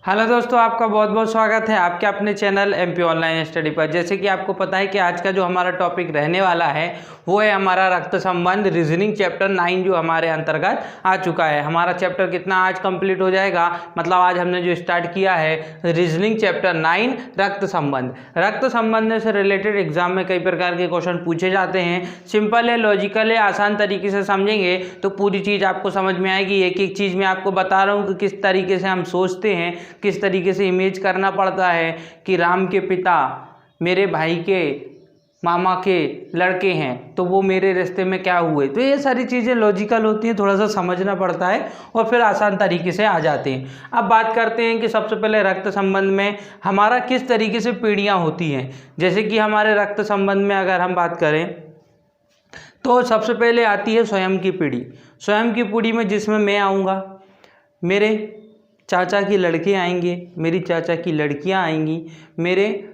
Hello दोस्तों, आपका बहुत बहुत स्वागत है आपके अपने चैनल एमपी ऑनलाइन स्टडी पर। जैसे कि आपको पता है कि आज का जो हमारा टॉपिक रहने वाला है वो है हमारा रक्त संबंध रीजनिंग चैप्टर 9 जो हमारे अंतर्गत आ चुका है। हमारा चैप्टर कितना आज कंप्लीट हो जाएगा, मतलब आज हमने जो स्टार्ट किया है रीजनिंग चैप्टर 9 रक्त संबंध। रक्त संबंध से रिलेटेड एग्जाम में कई प्रकार के क्वेश्चन पूछे जाते हैं। सिंपल है, लॉजिकल है, आसान तरीके से समझेंगे तो पूरी चीज़ आपको समझ में आएगी। एक एक चीज़ मैं आपको बता रहा हूँ कि किस तरीके से हम सोचते हैं, किस तरीके से इमेज करना पड़ता है कि राम के पिता मेरे भाई के मामा के लड़के हैं तो वो मेरे रिश्ते में क्या हुए। तो ये सारी चीज़ें लॉजिकल होती हैं, थोड़ा सा समझना पड़ता है और फिर आसान तरीके से आ जाते हैं। अब बात करते हैं कि सबसे पहले रक्त संबंध में हमारा किस तरीके से पीढ़ियाँ होती हैं। जैसे कि हमारे रक्त संबंध में अगर हम बात करें तो सबसे पहले आती है स्वयं की पीढ़ी। स्वयं की पीढ़ी में जिसमें मैं आऊँगा, मेरे चाचा के लड़के आएंगे, मेरी चाचा की लड़कियां आएंगी, मेरे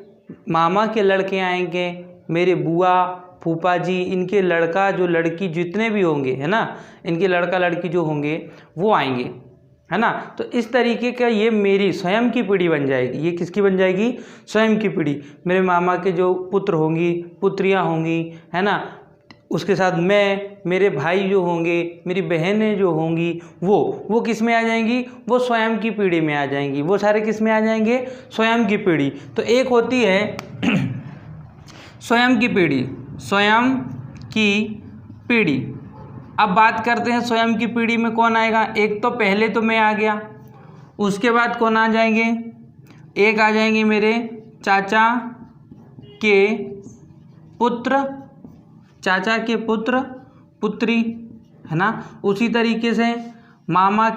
मामा के लड़के आएंगे, मेरे बुआ फूफा जी इनके लड़का जो लड़की जितने भी होंगे, है ना, इनके लड़का लड़की जो होंगे वो आएंगे, है ना। तो इस तरीके का ये मेरी स्वयं की पीढ़ी बन जाएगी। ये किसकी बन जाएगी? स्वयं की पीढ़ी। मेरे मामा के जो पुत्र होंगी, पुत्रियाँ होंगी, है ना, उसके साथ मैं, मेरे भाई जो होंगे, मेरी बहनें जो होंगी वो किस में आ जाएंगी? वो स्वयं की पीढ़ी में आ जाएंगी। वो सारे किस में आ जाएंगे? स्वयं की पीढ़ी। तो एक होती है स्वयं की पीढ़ी, स्वयं की पीढ़ी। अब बात करते हैं स्वयं की पीढ़ी में कौन आएगा। एक तो पहले तो मैं आ गया, उसके बाद कौन आ जाएंगे? एक आ जाएंगे मेरे चाचा के पुत्र, चाचा के पुत्र पुत्री, है ना। उसी तरीके से मामा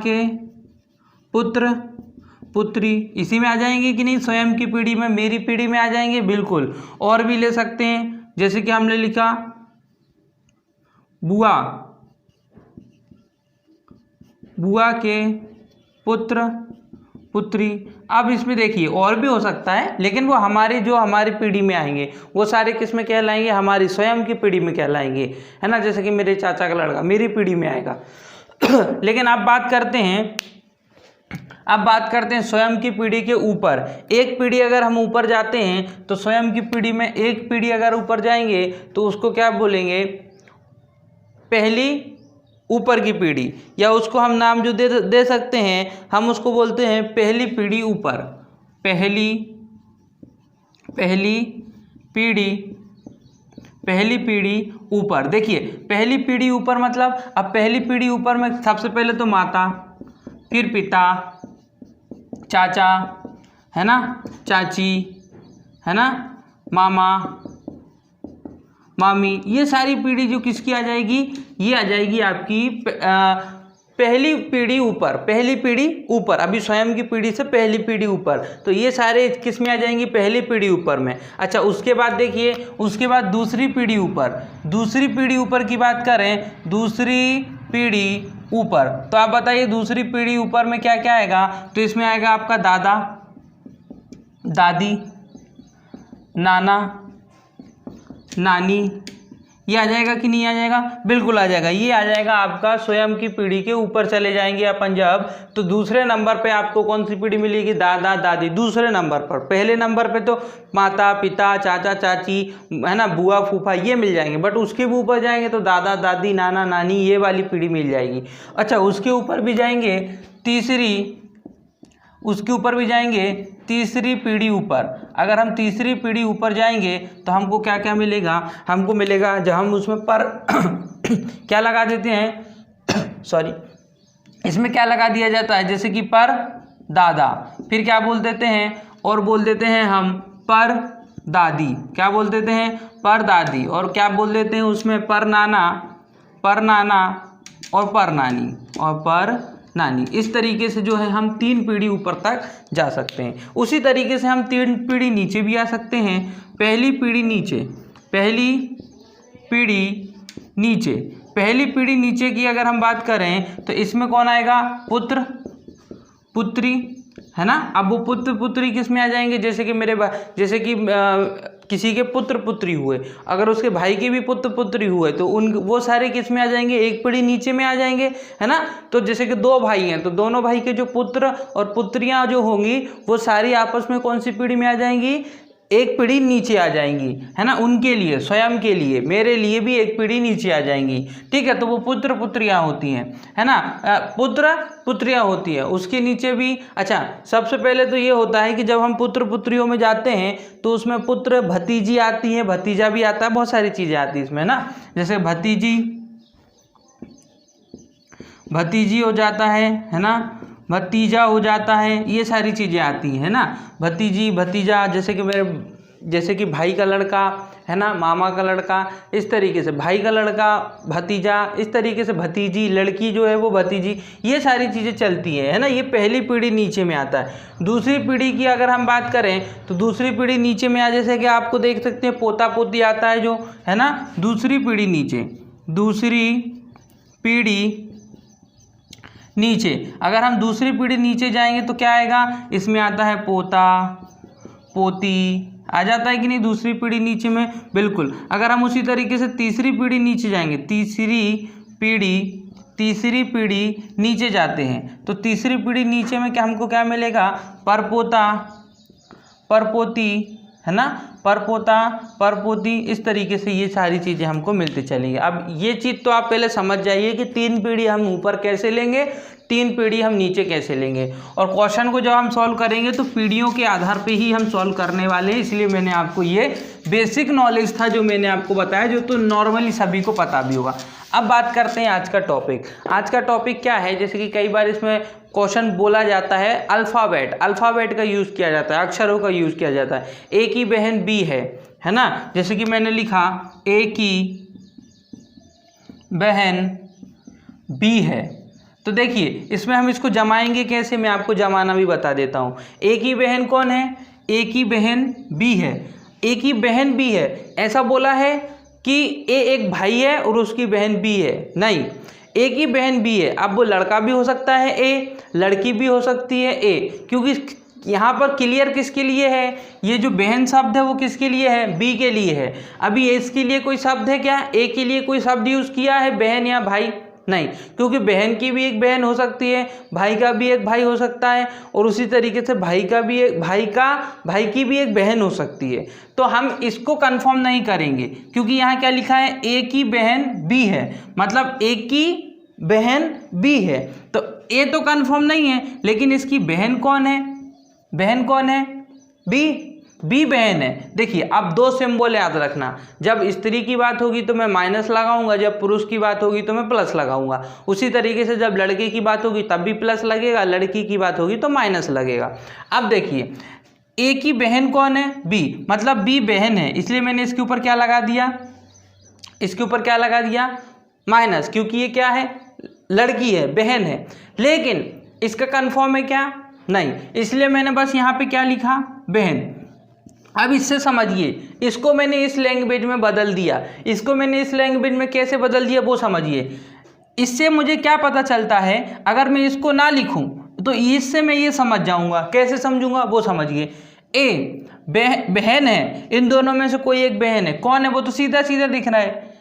के पुत्र पुत्री इसी में आ जाएंगे कि नहीं? स्वयं की पीढ़ी में, मेरी पीढ़ी में आ जाएंगे, बिल्कुल। और भी ले सकते हैं, जैसे कि हमने लिखा बुआ के पुत्र पुत्री। अब इसमें देखिए और भी हो सकता है, लेकिन वो हमारी पीढ़ी में आएंगे वो सारे किस में कहलाएंगे? हमारी स्वयं की पीढ़ी में कहलाएंगे, है ना। जैसे कि मेरे चाचा का लड़का मेरी पीढ़ी में आएगा। लेकिन अब बात करते हैं स्वयं की पीढ़ी के ऊपर। एक पीढ़ी अगर हम ऊपर जाते हैं तो स्वयं की पीढ़ी में एक पीढ़ी अगर ऊपर जाएंगे तो उसको क्या बोलेंगे? पहली ऊपर की पीढ़ी, या उसको हम नाम जो दे सकते हैं, हम उसको बोलते हैं पहली पीढ़ी ऊपर। पहली पीढ़ी ऊपर। देखिए पहली पीढ़ी ऊपर मतलब, अब पहली पीढ़ी ऊपर में सबसे पहले तो माता, फिर पिता, चाचा, है ना, चाची, है ना, मामा मामी, ये सारी पीढ़ी जो किसकी आ जाएगी? ये आ जाएगी आपकी पहली पीढ़ी ऊपर। पहली पीढ़ी ऊपर, अभी स्वयं की पीढ़ी से पहली पीढ़ी ऊपर, तो ये सारे किस में आ जाएंगी? पहली पीढ़ी ऊपर में। अच्छा, उसके बाद देखिए, उसके बाद दूसरी पीढ़ी ऊपर। दूसरी पीढ़ी ऊपर की बात करें, दूसरी पीढ़ी ऊपर, तो आप बताइए दूसरी पीढ़ी ऊपर में क्या क्या आएगा? तो इसमें आएगा आपका दादा, दादी, नाना, नानी। ये आ जाएगा कि नहीं आ जाएगा? बिल्कुल आ जाएगा। ये आ जाएगा आपका स्वयं की पीढ़ी के ऊपर चले जाएंगे अपन जब, तो दूसरे नंबर पे आपको कौन सी पीढ़ी मिलेगी? दादा दादी दूसरे नंबर पर। पहले नंबर पे तो माता पिता, चाचा चाची, है ना, बुआ फूफा ये मिल जाएंगे, बट उसके भी ऊपर जाएंगे तो दादा दादी, नाना नानी, ये वाली पीढ़ी मिल जाएगी। अच्छा, उसके ऊपर भी जाएंगे तीसरी पीढ़ी ऊपर। अगर हम तीसरी पीढ़ी ऊपर जाएंगे तो हमको क्या क्या मिलेगा? हमको मिलेगा जब हम उसमें पर क्या लगा देते हैं सॉरी, इसमें क्या लगा दिया जाता है? जैसे कि पर दादा, फिर क्या बोल देते हैं? और बोल देते हैं हम पर दादी। क्या बोल देते हैं? पर दादी। और क्या बोल देते हैं उसमें? पर नाना और पर नानी और पर नानी। इस तरीके से जो है हम 3 पीढ़ी ऊपर तक जा सकते हैं। उसी तरीके से हम 3 पीढ़ी नीचे भी आ सकते हैं। पहली पीढ़ी नीचे की अगर हम बात करें तो इसमें कौन आएगा? पुत्र पुत्री, है ना। अब वो पुत्र पुत्री किस में आ जाएंगे? जैसे कि किसी के पुत्र पुत्री हुए, अगर उसके भाई के भी पुत्र पुत्री हुए तो वो सारे किस में आ जाएंगे, एक पीढ़ी नीचे में आ जाएंगे, है ना। तो जैसे कि 2 भाई हैं तो दोनों भाई के जो पुत्र और पुत्रियां जो होंगी वो सारी आपस में कौन सी पीढ़ी में आ जाएंगी, एक पीढ़ी नीचे आ जाएंगी, है ना। उनके लिए, स्वयं के लिए, मेरे लिए भी एक पीढ़ी नीचे आ जाएंगी, ठीक है। तो वो पुत्र पुत्रियां होती हैं, है ना, पुत्र पुत्रियां होती है, उसके नीचे भी। अच्छा, सबसे पहले तो ये होता है कि जब हम पुत्र पुत्रियों में जाते हैं तो उसमें पुत्र भतीजी आती है, भतीजा भी आता है, बहुत सारी चीज़ें आती है इसमें ना। जैसे भतीजी हो जाता है ना, भतीजा हो जाता है, ये सारी चीज़ें आती हैं, है ना। भतीजी भतीजा, जैसे कि भाई का लड़का, है ना, मामा का लड़का, इस तरीके से भाई का लड़का भतीजा, इस तरीके से भतीजी, लड़की जो है वो भतीजी, ये सारी चीज़ें चलती है ना। ये पहली पीढ़ी नीचे में आता है। दूसरी पीढ़ी की अगर हम बात करें तो दूसरी पीढ़ी नीचे में आ, जैसे कि आपको देख सकते हैं पोता पोती आता है जो, है ना, दूसरी पीढ़ी नीचे। अगर हम दूसरी पीढ़ी नीचे जाएंगे तो क्या आएगा, इसमें आता है पोता पोती, आ जाता है कि नहीं दूसरी पीढ़ी नीचे में, बिल्कुल। अगर हम उसी तरीके से तीसरी पीढ़ी नीचे जाएंगे, तीसरी पीढ़ी नीचे जाते हैं तो तीसरी पीढ़ी नीचे में हमको क्या मिलेगा, परपोता परपोती, है ना, परपोता परपोती, इस तरीके से ये सारी चीज़ें हमको मिलती चलेंगी। अब ये चीज़ तो आप पहले समझ जाइए कि 3 पीढ़ी हम ऊपर कैसे लेंगे, 3 पीढ़ी हम नीचे कैसे लेंगे। और क्वेश्चन को जब हम सॉल्व करेंगे तो पीढ़ियों के आधार पे ही हम सॉल्व करने वाले हैं, इसलिए मैंने आपको ये बेसिक नॉलेज था जो मैंने आपको बताया, जो तो नॉर्मली सभी को पता भी होगा। अब बात करते हैं आज का टॉपिक। आज का टॉपिक क्या है, जैसे कि कई बार इसमें क्वेश्चन बोला जाता है, अल्फ़ाबेट का यूज़ किया जाता है, अक्षरों का यूज़ किया जाता है। ए की बहन बी है ना, जैसे कि मैंने लिखा ए की बहन बी है, तो देखिए इसमें हम इसको जमाएंगे कैसे, मैं आपको जमाना भी बता देता हूँ। ए की बहन कौन है, ए की बहन बी है, ए की बहन बी है। ऐसा बोला है कि ए एक भाई है और उसकी बहन बी है, नहीं, ए की बहन बी है। अब वो लड़का भी हो सकता है ए, लड़की भी हो सकती है ए, क्योंकि यहाँ पर क्लियर किसके लिए है, ये जो बहन शब्द है वो किसके लिए है, बी के लिए है। अभी इसके लिए कोई शब्द है क्या, ए के लिए कोई शब्द यूज़ किया है बहन या भाई, नहीं, क्योंकि बहन की भी एक बहन हो सकती है, भाई का भी एक भाई हो सकता है, और उसी तरीके से भाई की भी एक बहन हो सकती है। तो हम इसको कंफर्म नहीं करेंगे, क्योंकि यहाँ क्या लिखा है, ए की बहन बी है, मतलब ए की बहन बी है, तो ए तो कंफर्म नहीं है, लेकिन इसकी बहन कौन है, बी बहन है। देखिए अब 2 सिंबल याद रखना, जब स्त्री की बात होगी तो मैं माइनस लगाऊंगा, जब पुरुष की बात होगी तो मैं प्लस लगाऊंगा। उसी तरीके से जब लड़के की बात होगी तब भी प्लस लगेगा, लड़की की बात होगी तो माइनस लगेगा। अब देखिए ए की बहन कौन है, बी, मतलब बी बहन है, इसलिए मैंने इसके ऊपर क्या लगा दिया, माइनस, क्योंकि ये क्या है, लड़की है, बहन है। लेकिन इसका कंफर्म है क्या, नहीं, इसलिए मैंने बस यहाँ पे क्या लिखा, बहन। अब इससे समझिए, इसको मैंने इस लैंग्वेज में बदल दिया, इसको मैंने इस लैंग्वेज में कैसे बदल दिया वो समझिए। इससे मुझे क्या पता चलता है, अगर मैं इसको ना लिखूं तो इससे मैं ये समझ जाऊंगा, कैसे समझूंगा वो समझिए। ए बहन है, इन दोनों में से कोई एक बहन है, कौन है वो तो सीधा सीधा दिख रहा है,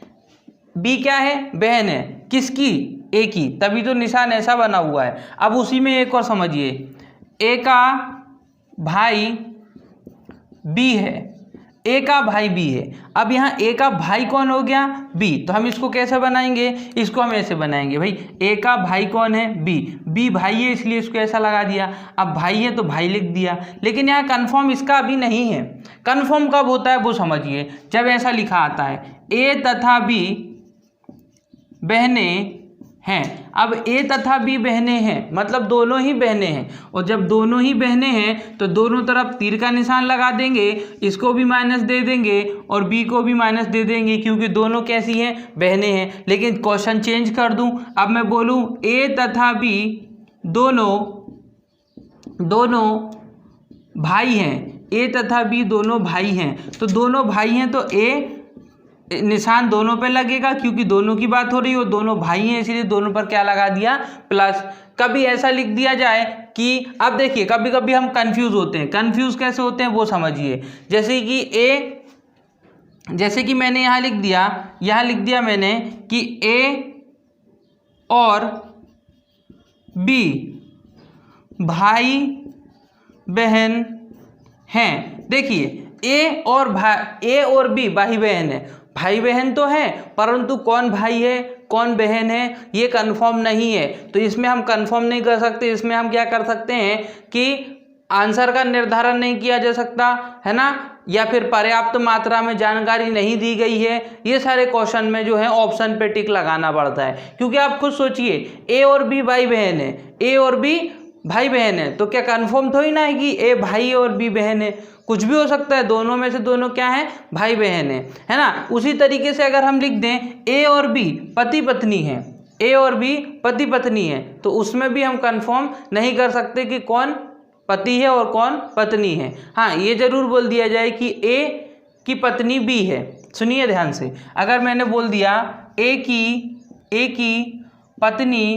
बी क्या है, बहन है, किसकी, ए की, तभी तो निशान ऐसा बना हुआ है। अब उसी में एक और समझिए, ए का भाई बी है, ए का भाई बी है। अब यहाँ ए का भाई कौन हो गया, बी, तो हम इसको कैसे बनाएंगे, इसको हम ऐसे बनाएंगे, भाई ए का भाई कौन है, बी भाई है, इसलिए इसको ऐसा लगा दिया। अब भाई है तो भाई लिख दिया, लेकिन यहाँ कंफर्म इसका अभी नहीं है। कंफर्म कब होता है वो समझिए, जब ऐसा लिखा आता है, ए तथा बी बहनें हैं। अब ए तथा बी बहनें हैं, मतलब दोनों ही बहनें हैं, और जब दोनों ही बहनें हैं तो दोनों तरफ तीर का निशान लगा देंगे, इसको भी माइनस दे देंगे और बी को भी माइनस दे देंगे, क्योंकि दोनों कैसी हैं, बहनें हैं। लेकिन क्वेश्चन चेंज कर दूं, अब मैं बोलूं ए तथा बी दोनों भाई हैं, ए तथा बी दोनों भाई हैं, तो दोनों भाई हैं तो ए निशान दोनों पे लगेगा, क्योंकि दोनों की बात हो रही है और दोनों भाई हैं, इसलिए दोनों पर क्या लगा दिया, प्लस। कभी ऐसा लिख दिया जाए कि, अब देखिए कभी कभी हम कंफ्यूज होते हैं, कंफ्यूज कैसे होते हैं वो समझिए। जैसे कि ए जैसे कि मैंने यहाँ लिख दिया मैंने कि ए और बी भाई बहन हैं। देखिए ए और बी भाई बहन है, भाई बहन तो है, परंतु कौन भाई है कौन बहन है ये कंफर्म नहीं है। तो इसमें हम कंफर्म नहीं कर सकते, इसमें हम क्या कर सकते हैं कि आंसर का निर्धारण नहीं किया जा सकता है ना, या फिर पर्याप्त मात्रा में जानकारी नहीं दी गई है। ये सारे क्वेश्चन में जो है ऑप्शन पे टिक लगाना पड़ता है, क्योंकि आप खुद सोचिए ए और बी भाई बहन है, ए और बी भाई बहन है, तो क्या कंफर्म थोड़ी ना है कि ए भाई और बी बहन है, कुछ भी हो सकता है, दोनों में से दोनों क्या है भाई बहन है ना। उसी तरीके से अगर हम लिख दें ए और बी पति पत्नी है, ए और बी पति पत्नी है, तो उसमें भी हम कंफर्म नहीं कर सकते कि कौन पति है और कौन पत्नी है। हाँ, ये जरूर बोल दिया जाए कि ए की पत्नी बी है। सुनिए ध्यान से, अगर मैंने बोल दिया ए की पत्नी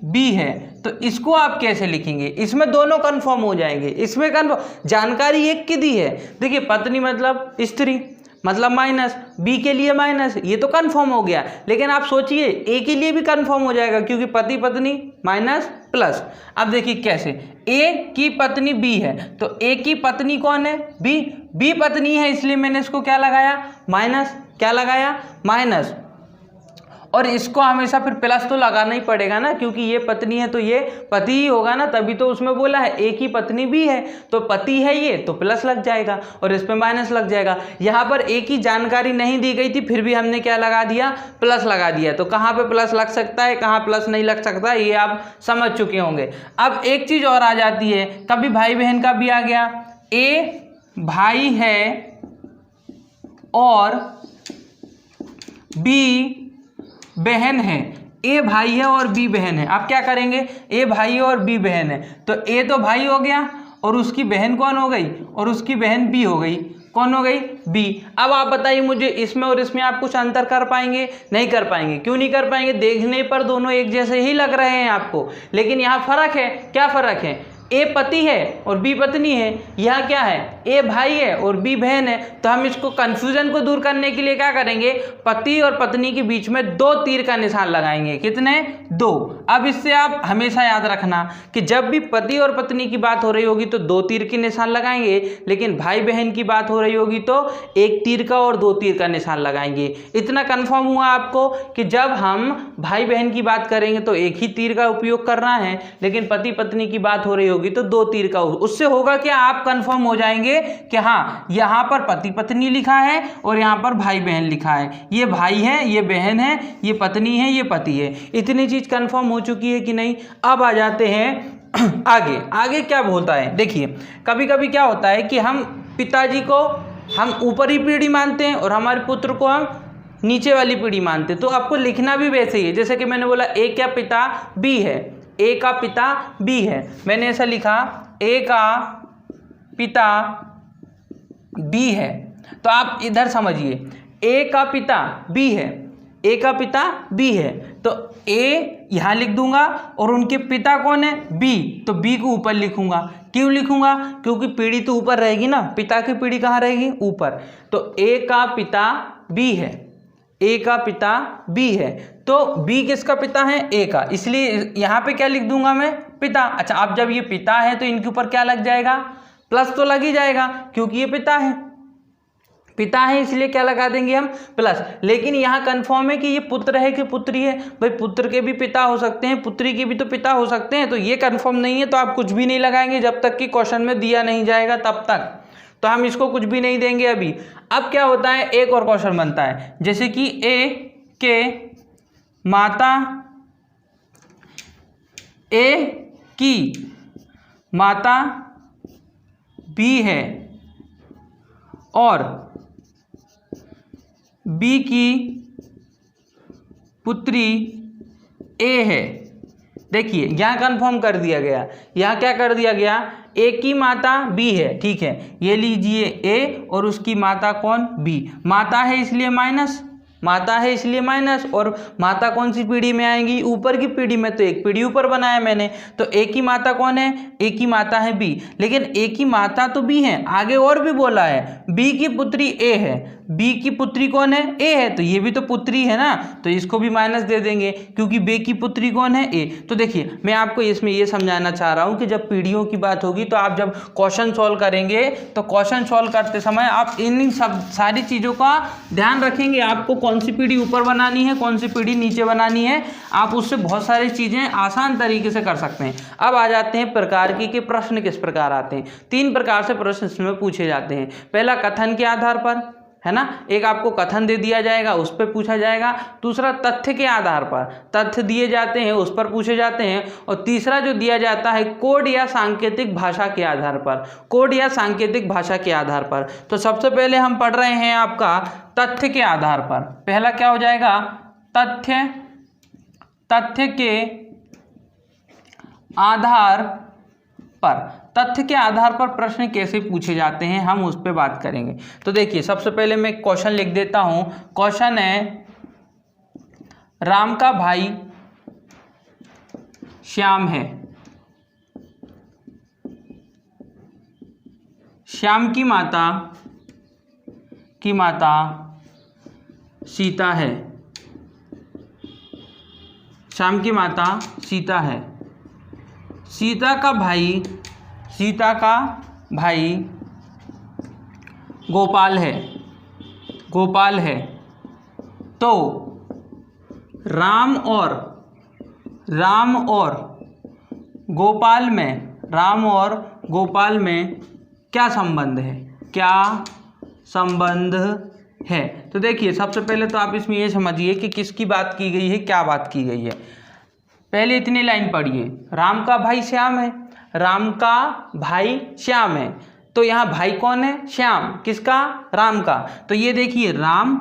बी है, तो इसको आप कैसे लिखेंगे? इसमें दोनों कंफर्म हो जाएंगे, इसमें कंफर्म जानकारी एक की दी है। देखिए पत्नी मतलब स्त्री, मतलब माइनस, बी के लिए माइनस, ये तो कंफर्म हो गया। लेकिन आप सोचिए ए के लिए भी कंफर्म हो जाएगा, क्योंकि पति पत्नी माइनस प्लस। अब देखिए कैसे, ए की पत्नी बी है, तो ए की पत्नी कौन है बी पत्नी है, इसलिए मैंने इसको क्या लगाया माइनस, क्या लगाया माइनस। और इसको हमेशा फिर प्लस तो लगाना ही पड़ेगा ना, क्योंकि ये पत्नी है तो ये पति ही होगा ना, तभी तो उसमें बोला है ए की पत्नी भी है, तो पति है ये, तो प्लस लग जाएगा और इस पे माइनस लग जाएगा। यहाँ पर ए की जानकारी नहीं दी गई थी, फिर भी हमने क्या लगा दिया प्लस लगा दिया। तो कहाँ पे प्लस लग सकता है कहाँ प्लस नहीं लग सकता ये आप समझ चुके होंगे। अब एक चीज़ और आ जाती है, कभी भाई बहन का भी आ गया, ए भाई है और बी बहन है, ए भाई है और बी बहन है। आप क्या करेंगे, ए भाई है और बी बहन है, तो ए तो भाई हो गया और उसकी बहन कौन हो गई, और उसकी बहन बी हो गई, कौन हो गई बी। अब आप बताइए मुझे, इसमें और इसमें आप कुछ अंतर कर पाएंगे? नहीं कर पाएंगे। क्यों नहीं कर पाएंगे? देखने पर दोनों एक जैसे ही लग रहे हैं आपको, लेकिन यहाँ फर्क है। क्या फर्क है? ए पति है और बी पत्नी है, यहाँ क्या है ए भाई है और बी बहन है। तो हम इसको कंफ्यूजन को दूर करने के लिए क्या करेंगे, पति और पत्नी के बीच में 2 तीर का निशान लगाएंगे। कितने? 2। अब इससे आप हमेशा याद रखना कि जब भी पति और पत्नी की बात हो रही होगी तो 2 तीर के निशान लगाएंगे, लेकिन भाई बहन की बात हो रही होगी तो 1 तीर का और 2 तीर का निशान लगाएंगे। इतना कंफर्म हुआ आपको कि जब हम भाई बहन की बात करेंगे तो 1 ही तीर का उपयोग करना है, लेकिन पति पत्नी की बात हो रही होगी तो 2 तीर का। उससे होगा क्या, आप कंफर्म हो जाएंगे कि हाँ यहां पर पति पत्नी लिखा है और यहां पर भाई बहन लिखा है, ये भाई है ये बहन है, ये पत्नी है ये पति है। इतनी चीज कंफर्म हो चुकी है कि नहीं। अब आ जाते हैं आगे क्या होता है। देखिए कभी कभी क्या होता है कि हम पिताजी को हम ऊपरी पीढ़ी मानते हैं और हमारे पुत्र को हम नीचे वाली पीढ़ी मानते हैं। तो आपको लिखना भी वैसे ही है, जैसे कि मैंने बोला ए का पिता बी है, ए का पिता बी है, मैंने ऐसा लिखा ए का पिता बी है। तो आप इधर समझिए, ए का पिता बी है, ए का पिता बी है, तो ए यहाँ लिख दूंगा और उनके पिता कौन है बी, तो बी को ऊपर लिखूंगा। क्यों लिखूंगा? क्योंकि पीढ़ी तो ऊपर रहेगी ना, पिता की पीढ़ी कहाँ रहेगी ऊपर। तो ए का पिता बी है, ए का पिता बी है, तो बी किसका पिता है ए का, इसलिए यहाँ पे क्या लिख दूंगा मैं पिता। अच्छा अब जब ये पिता है तो इनके ऊपर क्या लग जाएगा, प्लस तो लग ही जाएगा, क्योंकि ये पिता है इसलिए क्या लगा देंगे हम प्लस। लेकिन यहाँ कंफर्म है कि ये पुत्र है कि पुत्री है, भाई पुत्र के भी पिता हो सकते हैं पुत्री के भी तो पिता हो सकते हैं, तो ये कंफर्म नहीं है, तो आप कुछ भी नहीं लगाएंगे जब तक कि क्वेश्चन में दिया नहीं जाएगा तब तक, तो हम इसको कुछ भी नहीं देंगे अभी। अब क्या होता है, एक और क्वेश्चन बनता है, जैसे कि ए के माता, ए की माता बी है और बी की पुत्री ए है। देखिए यहाँ कंफर्म कर दिया गया, यहाँ क्या कर दिया गया, ए की माता बी है, ठीक है, ये लीजिए ए और उसकी माता कौन बी, माता है इसलिए माइनस, माता है इसलिए माइनस, और माता कौन सी पीढ़ी में आएंगी, ऊपर की पीढ़ी में, तो एक पीढ़ी ऊपर बनाया मैंने, तो ए की माता कौन है, ए की माता है बी, लेकिन ए की माता तो बी है, आगे और भी बोला है बी की पुत्री ए है, बी की पुत्री कौन है, ए है, तो ये भी तो पुत्री है ना, तो इसको भी माइनस दे देंगे क्योंकि बी की पुत्री कौन है, ए। तो देखिए मैं आपको इसमें ये समझाना चाह रहा हूँ कि जब पीढ़ियों की बात होगी तो आप जब क्वेश्चन सॉल्व करेंगे तो क्वेश्चन सॉल्व करते समय आप इन सब सारी चीज़ों का ध्यान रखेंगे, आपको कौन सी पीढ़ी ऊपर बनानी है, कौन सी पीढ़ी नीचे बनानी है, आप उससे बहुत सारी चीज़ें आसान तरीके से कर सकते हैं। अब आ जाते हैं प्रकार के प्रश्न किस प्रकार आते हैं। 3 प्रकार से प्रश्न इसमें पूछे जाते हैं। पहला कथन के आधार पर, है ना, एक आपको कथन दे दिया जाएगा उस पर पूछा जाएगा, दूसरा तथ्य के आधार पर, तथ्य दिए जाते हैं उस पर पूछे जाते हैं, और तीसरा जो दिया जाता है कोड या सांकेतिक भाषा के आधार पर, कोड या सांकेतिक भाषा के आधार पर। तो सबसे पहले हम पढ़ रहे हैं आपका तथ्य के आधार पर। पहला क्या हो जाएगा, तथ्य के आधार पर। तथ्य के आधार पर प्रश्न कैसे पूछे जाते हैं हम उस पर बात करेंगे। तो देखिए सबसे पहले मैं क्वेश्चन लिख देता हूं। क्वेश्चन है राम का भाई श्याम है, श्याम की माता सीता है, श्याम की माता सीता है, सीता का भाई गोपाल है, तो राम और गोपाल में क्या संबंध है, तो देखिए सबसे पहले तो आप इसमें ये समझिए कि किसकी बात की गई है, क्या बात की गई है। पहले इतनी लाइन पढ़िए, राम का भाई श्याम है, राम का भाई श्याम है, तो यहाँ भाई कौन है, श्याम, किसका, राम का, तो ये देखिए राम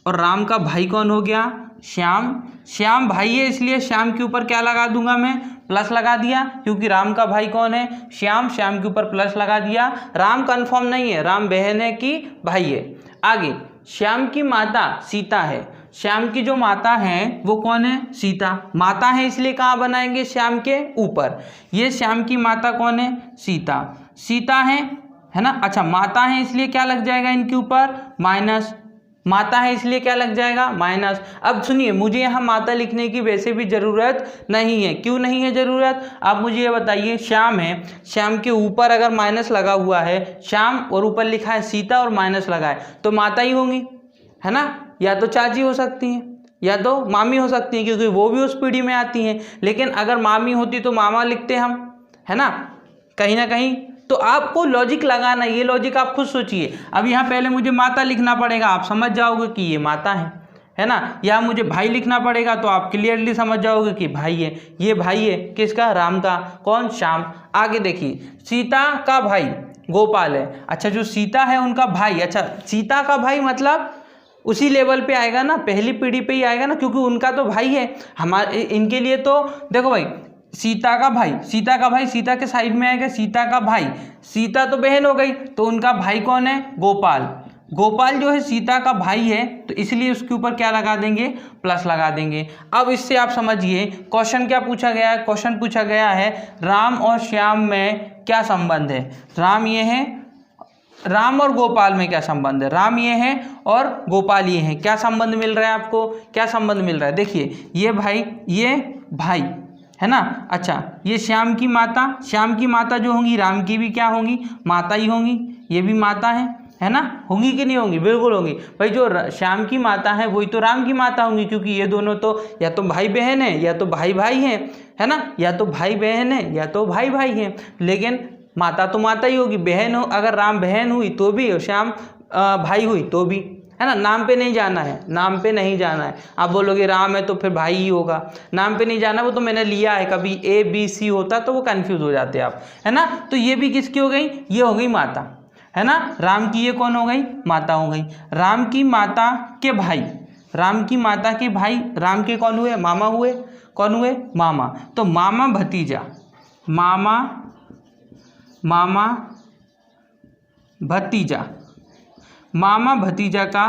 और राम का भाई कौन हो गया, श्याम, श्याम भाई है इसलिए श्याम के ऊपर क्या लगा दूंगा मैं, प्लस लगा दिया, क्योंकि राम का भाई कौन है, श्याम, श्याम के ऊपर प्लस लगा दिया। राम कन्फर्म नहीं है, राम बहन है कि भाई है। आगे श्याम की माता सीता है, श्याम की जो माता है वो कौन है, सीता, माता है इसलिए कहाँ बनाएंगे, श्याम के ऊपर। ये श्याम की माता कौन है, सीता है ना। अच्छा माता है इसलिए क्या लग जाएगा इनके ऊपर, माइनस, माता है इसलिए क्या लग जाएगा, माइनस। अब सुनिए मुझे यहाँ माता लिखने की वैसे भी ज़रूरत नहीं है, क्यों नहीं है ज़रूरत, आप मुझे ये बताइए। श्याम है, श्याम के ऊपर अगर माइनस लगा हुआ है, श्याम और ऊपर लिखा है सीता और माइनस लगा है, तो माता ही होंगी, है ना, या तो चाची हो सकती हैं या तो मामी हो सकती हैं, क्योंकि वो भी उस पीढ़ी में आती हैं। लेकिन अगर मामी होती तो मामा लिखते हम, है ना, कहीं ना कहीं। तो आपको लॉजिक लगाना, ये लॉजिक आप खुद सोचिए। अब यहाँ पहले मुझे माता लिखना पड़ेगा, आप समझ जाओगे कि ये माता है ना, या मुझे भाई लिखना पड़ेगा तो आप क्लियरली समझ जाओगे कि भाई है, ये भाई है किसका, राम का, कौन, श्याम। आगे देखिए सीता का भाई गोपाल है, अच्छा जो सीता है उनका भाई, अच्छा सीता का भाई मतलब उसी लेवल पे आएगा ना, पहली पीढ़ी पे ही आएगा ना, क्योंकि उनका तो भाई है, हमारे इनके लिए तो देखो भाई सीता का भाई सीता के साइड में आएगा, सीता का भाई, सीता तो बहन हो गई, तो उनका भाई कौन है, गोपाल जो है सीता का भाई है, तो इसलिए उसके ऊपर क्या लगा देंगे, प्लस लगा देंगे। अब इससे आप समझिए क्वेश्चन क्या पूछा गया है, क्वेश्चन पूछा गया है राम और श्याम में क्या संबंध है, राम ये है, राम और गोपाल में क्या संबंध है, राम ये है और गोपाल ये है, क्या संबंध मिल रहा है आपको, क्या संबंध मिल रहा है, देखिए ये भाई है ना। अच्छा ये श्याम की माता जो होंगी, राम की भी क्या होंगी, माता ही होंगी, ये भी माता है ना, होंगी कि नहीं होंगी, बिल्कुल होंगी भाई। जो श्याम की माता है वही तो राम की माता होंगी, क्योंकि ये दोनों तो या तो भाई बहन है या तो भाई है ना, या तो भाई बहन है या तो भाई है, लेकिन माता तो माता ही होगी। बहन हो, अगर राम बहन हुई तो भी और श्याम भाई हुई तो भी, है ना, नाम पे नहीं जाना है, आप बोलोगे राम है तो फिर भाई ही होगा, नाम पे नहीं जाना, वो तो मैंने लिया है, कभी ABC होता तो वो कंफ्यूज हो जाते आप, है ना। तो ये भी किसकी हो गई, ये हो गई माता, है ना, राम की ये कौन हो गई, माता हो गई। राम की माता के भाई, राम के कौन हुए, मामा हुए, कौन हुए, मामा। तो मामा भतीजा का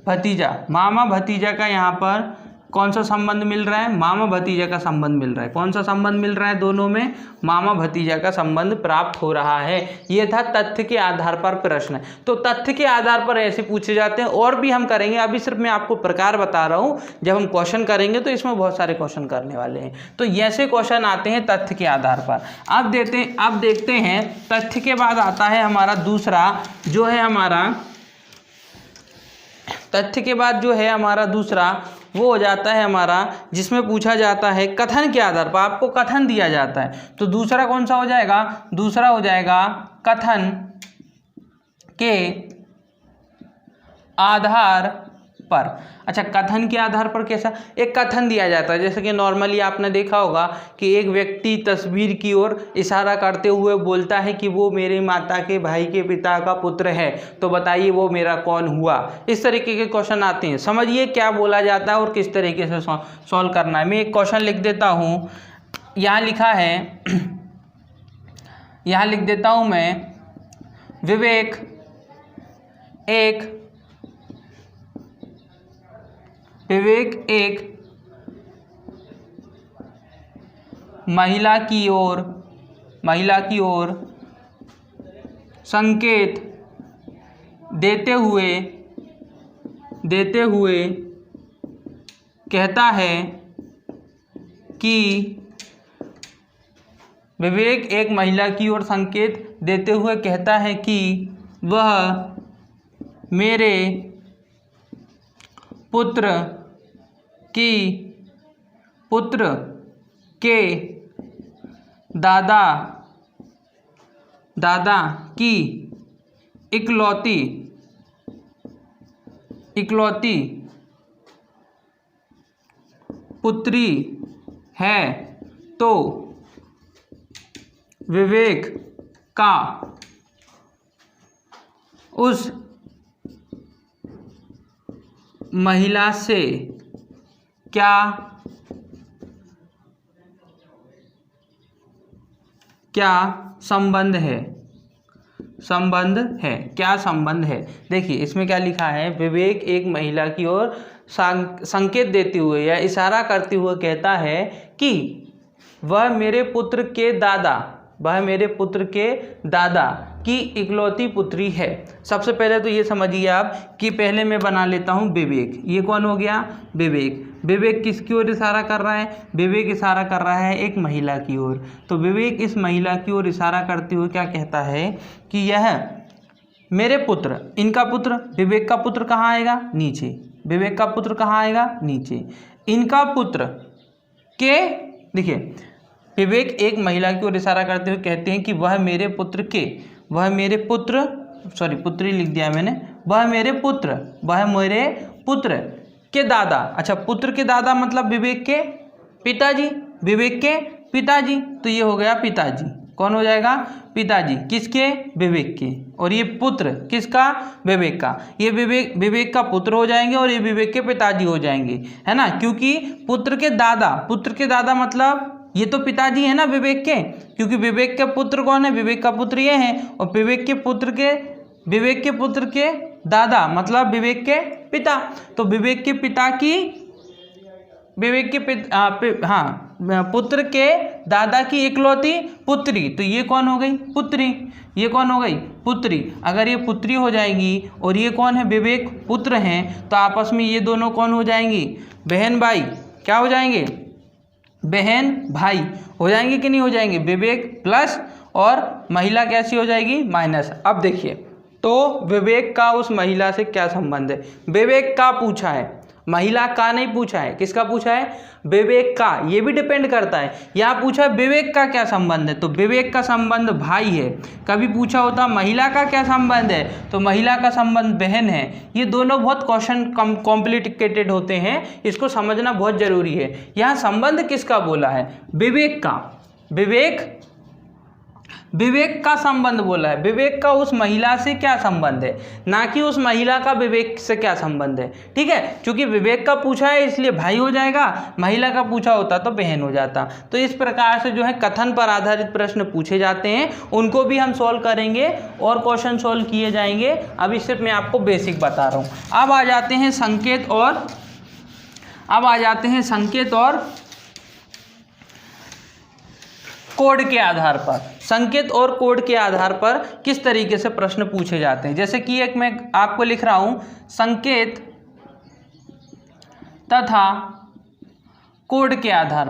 भतीजा, मामा भतीजा का यहाँ पर कौन सा संबंध मिल रहा है? मामा भतीजा का संबंध मिल रहा है। कौन सा संबंध मिल रहा है? दोनों में मामा भतीजा का संबंध प्राप्त हो रहा है। ये था तथ्य के आधार पर प्रश्न। तो तथ्य के आधार पर ऐसे पूछे जाते हैं, और भी हम करेंगे। अभी सिर्फ मैं आपको प्रकार बता रहा हूँ, जब हम क्वेश्चन करेंगे तो इसमें बहुत सारे क्वेश्चन करने वाले हैं। तो ऐसे क्वेश्चन आते हैं तथ्य के आधार पर। अब देखते हैं तथ्य के बाद आता है हमारा दूसरा, जो है हमारा तथ्य के बाद जो है हमारा दूसरा वो हो जाता है हमारा, जिसमें पूछा जाता है कथन के आधार पर। आपको कथन दिया जाता है, तो दूसरा कौन सा हो जाएगा? दूसरा हो जाएगा कथन के आधार पर। अच्छा, कथन के आधार पर कैसा? एक कथन दिया जाता है, जैसे कि नॉर्मली आपने देखा होगा कि एक व्यक्ति तस्वीर की ओर इशारा करते हुए बोलता है कि वो मेरी माता के भाई के पिता का पुत्र है, तो बताइए वो मेरा कौन हुआ? इस तरीके के क्वेश्चन आते हैं। समझिए क्या बोला जाता है और किस तरीके से सॉल्व करना है। मैं एक क्वेश्चन लिख देता हूँ, यहाँ लिखा है, यहाँ लिख देता हूँ मैं, विवेक एक महिला की ओर संकेत देते हुए कहता है कि विवेक एक महिला की ओर संकेत देते हुए कहता है कि वह मेरे पुत्र के दादा की इकलौती पुत्री है, तो विवेक का उस महिला से क्या संबंध है? क्या संबंध है? देखिए इसमें क्या लिखा है, विवेक एक महिला की ओर संकेत देते हुए या इशारा करते हुए कहता है कि वह मेरे पुत्र के दादा की इकलौती पुत्री है। सबसे पहले तो ये समझिए आप कि पहले मैं बना लेता हूँ विवेक। ये कौन हो गया? विवेक किसकी ओर इशारा कर रहा है? विवेक इशारा कर रहा है एक महिला की ओर। तो विवेक इस महिला की ओर इशारा करते हुए क्या कहता है कि यह मेरे पुत्र, इनका पुत्र, विवेक का पुत्र कहाँ आएगा? नीचे। विवेक का पुत्र कहाँ आएगा? नीचे। इनका पुत्र के, देखिए विवेक एक महिला की ओर इशारा करते हुए कहते हैं कि वह मेरे पुत्र के दादा। अच्छा, पुत्र के दादा मतलब विवेक के पिताजी। तो ये हो गया पिताजी। कौन हो जाएगा? पिताजी। किसके? विवेक के। और ये पुत्र किसका? विवेक का। ये विवेक का पुत्र हो जाएंगे और ये विवेक के पिताजी हो जाएंगे, है ना? क्योंकि पुत्र के दादा मतलब ये तो पिताजी है ना विवेक के, क्योंकि विवेक के पुत्र कौन है? विवेक का पुत्र ये है, और विवेक के पुत्र के दादा मतलब विवेक के पिता। तो पुत्र के दादा की इकलौती पुत्री, तो ये कौन हो गई? पुत्री। अगर ये पुत्री हो जाएगी और ये कौन है? विवेक पुत्र हैं, तो आपस में ये दोनों कौन हो जाएंगी? बहन भाई। क्या हो जाएंगे? बहन भाई हो जाएंगे कि नहीं हो जाएंगे? विवेक प्लस और महिला कैसी हो जाएगी? माइनस। अब देखिए, तो विवेक का उस महिला से क्या संबंध है? विवेक का पूछा है, महिला का नहीं पूछा है। किसका पूछा है? विवेक का। ये भी डिपेंड करता है। यहाँ पूछा है विवेक का क्या संबंध है, तो विवेक का संबंध भाई है। कभी पूछा होता महिला का क्या संबंध है, तो महिला का संबंध बहन है। ये दोनों बहुत क्वेश्चन कॉम्प्लिकेटेड होते हैं, इसको समझना बहुत जरूरी है। यहाँ संबंध किसका बोला है? विवेक का। विवेक विवेक का संबंध बोला है, विवेक का उस महिला से क्या संबंध है, ना कि उस महिला का विवेक से क्या संबंध है। ठीक है, क्योंकि विवेक का पूछा है इसलिए भाई हो जाएगा, महिला का पूछा होता तो बहन हो जाता। तो इस प्रकार से जो है कथन पर आधारित प्रश्न पूछे जाते हैं, उनको भी हम सॉल्व करेंगे और क्वेश्चन सॉल्व किए जाएंगे। अभी सिर्फ मैं आपको बेसिक बता रहा हूँ। अब आ जाते हैं संकेत और कोड के आधार पर। संकेत और कोड के आधार पर किस तरीके से प्रश्न पूछे जाते हैं। जैसे कि एक मैं आपको लिख रहा हूं, संकेत तथा कोड के आधार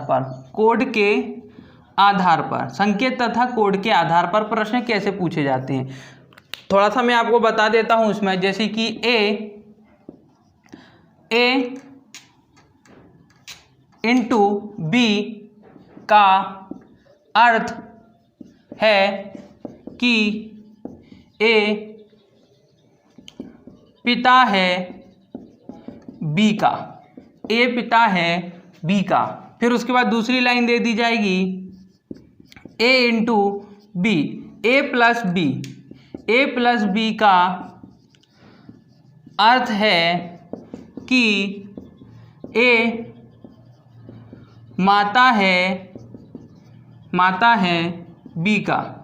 पर, संकेत तथा कोड के आधार पर प्रश्न कैसे पूछे जाते हैं, थोड़ा सा मैं आपको बता देता हूं इसमें। जैसे कि ए इंटू बी का अर्थ है कि ए पिता है बी का, ए पिता है बी का। फिर उसके बाद दूसरी लाइन दे दी जाएगी, ए इंटू बी, ए प्लस बी का अर्थ है कि ए माता है बी का,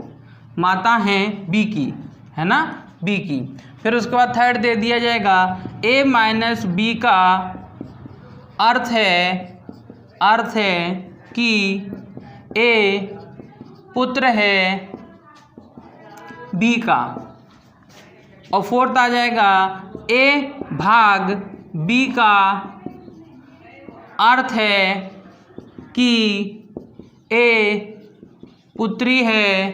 माता है बी की, है ना, बी की। फिर उसके बाद थर्ड दे दिया जाएगा, ए माइनस बी का अर्थ है कि ए पुत्र है बी का। और फोर्थ आ जाएगा, ए भाग बी का अर्थ है कि ए पुत्री है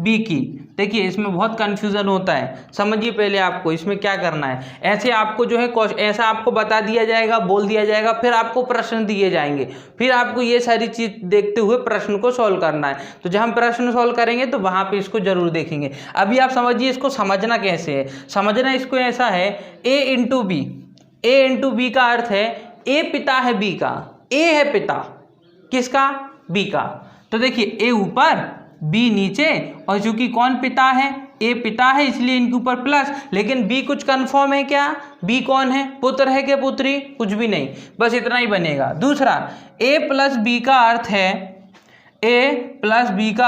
बी की। देखिए इसमें बहुत कन्फ्यूज़न होता है, समझिए पहले आपको इसमें क्या करना है। ऐसे आपको जो है ऐसा आपको बता दिया जाएगा, बोल दिया जाएगा, फिर आपको प्रश्न दिए जाएंगे, फिर आपको ये सारी चीज़ देखते हुए प्रश्न को सॉल्व करना है। तो जब हम प्रश्न सॉल्व करेंगे तो वहाँ पे इसको जरूर देखेंगे। अभी आप समझिए इसको समझना कैसे है। समझना इसको ऐसा है, ए इंटू बी का अर्थ है ए पिता है बी का, ए है पिता किसका, बी का। तो देखिए ए ऊपर बी नीचे, और चूंकि कौन पिता है, ए पिता है, इसलिए इनके ऊपर प्लस। लेकिन बी कुछ कंफर्म है क्या, बी कौन है, पुत्र है क्या पुत्री, कुछ भी नहीं, बस इतना ही बनेगा। दूसरा, ए प्लस बी का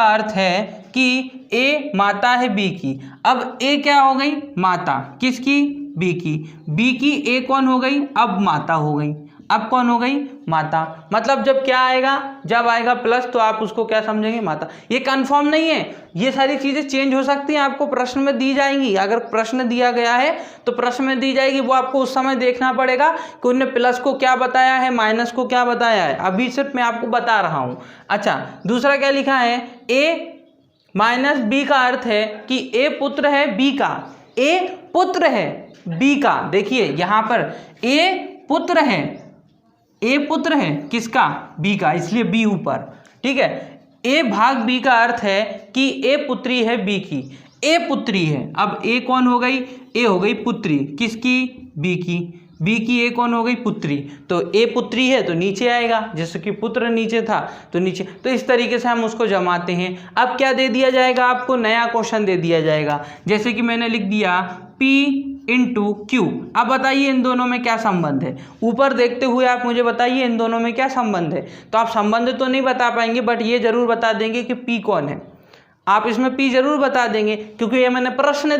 अर्थ है कि ए माता है बी की। अब ए क्या हो गई, माता किसकी, बी की। बी की ए कौन हो गई, अब माता हो गई। अब कौन हो गई, माता। मतलब जब क्या आएगा, जब आएगा प्लस तो आप उसको क्या समझेंगे, माता। ये कंफर्म नहीं है, ये सारी चीज़ें चेंज हो सकती हैं, आपको प्रश्न में दी जाएंगी। अगर प्रश्न दिया गया है तो प्रश्न में दी जाएगी, वो आपको उस समय देखना पड़ेगा कि उन्होंने प्लस को क्या बताया है, माइनस को क्या बताया है। अभी सिर्फ मैं आपको बता रहा हूँ। अच्छा, दूसरा क्या लिखा है, ए माइनस बी का अर्थ है कि ए पुत्र है बी का, ए पुत्र है बी का। देखिए यहाँ पर ए पुत्र है किसका, बी का, इसलिए बी ऊपर। ठीक है, ए भाग बी का अर्थ है कि ए पुत्री है बी की, ए पुत्री है। अब ए कौन हो गई, ए हो गई पुत्री किसकी, बी की। बी की ए कौन हो गई, पुत्री। तो ए पुत्री है तो नीचे आएगा, जैसे कि पुत्र नीचे था तो नीचे। तो इस तरीके से हम उसको जमाते हैं। अब क्या दे दिया जाएगा, आपको नया क्वेश्चन दे दिया जाएगा। जैसे कि मैंने लिख दिया P इंटू क्यू। अब बताइए इन दोनों में क्या संबंध है, ऊपर देखते हुए आप मुझे बताइए इन दोनों में क्या संबंध है। तो आप संबंध तो नहीं बता पाएंगे, बट ये जरूर बता देंगे कि P कौन है। आप इसमें P जरूर बता देंगे, क्योंकि ये मैंने प्रश्न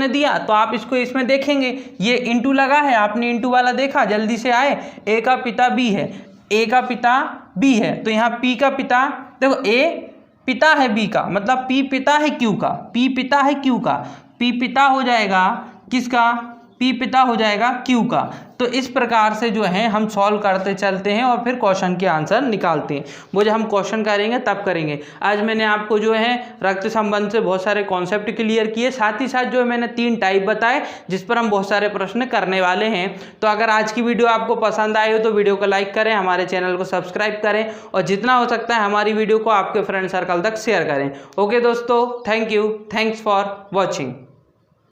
दिया तो आप इसको इसमें देखेंगे। ये इंटू लगा है, आपने इंटू वाला देखा, जल्दी से आए। ए का पिता B है, ए का पिता B है, तो यहाँ P का पिता, देखो ए पिता है B का, मतलब P पिता है Q का, P पिता है Q का, P पिता हो जाएगा किसका, P पिता हो जाएगा Q का। तो इस प्रकार से जो है हम सॉल्व करते चलते हैं और फिर क्वेश्चन के आंसर निकालते हैं। वो जब हम क्वेश्चन करेंगे तब करेंगे। आज मैंने आपको जो है रक्त संबंध से बहुत सारे कॉन्सेप्ट क्लियर किए, साथ ही साथ जो है मैंने 3 टाइप बताए जिस पर हम बहुत सारे प्रश्न करने वाले हैं। तो अगर आज की वीडियो आपको पसंद आई हो तो वीडियो को लाइक करें, हमारे चैनल को सब्सक्राइब करें और जितना हो सकता है हमारी वीडियो को आपके फ्रेंड सर्कल तक शेयर करें। ओके दोस्तों, thank you, thanks for watching.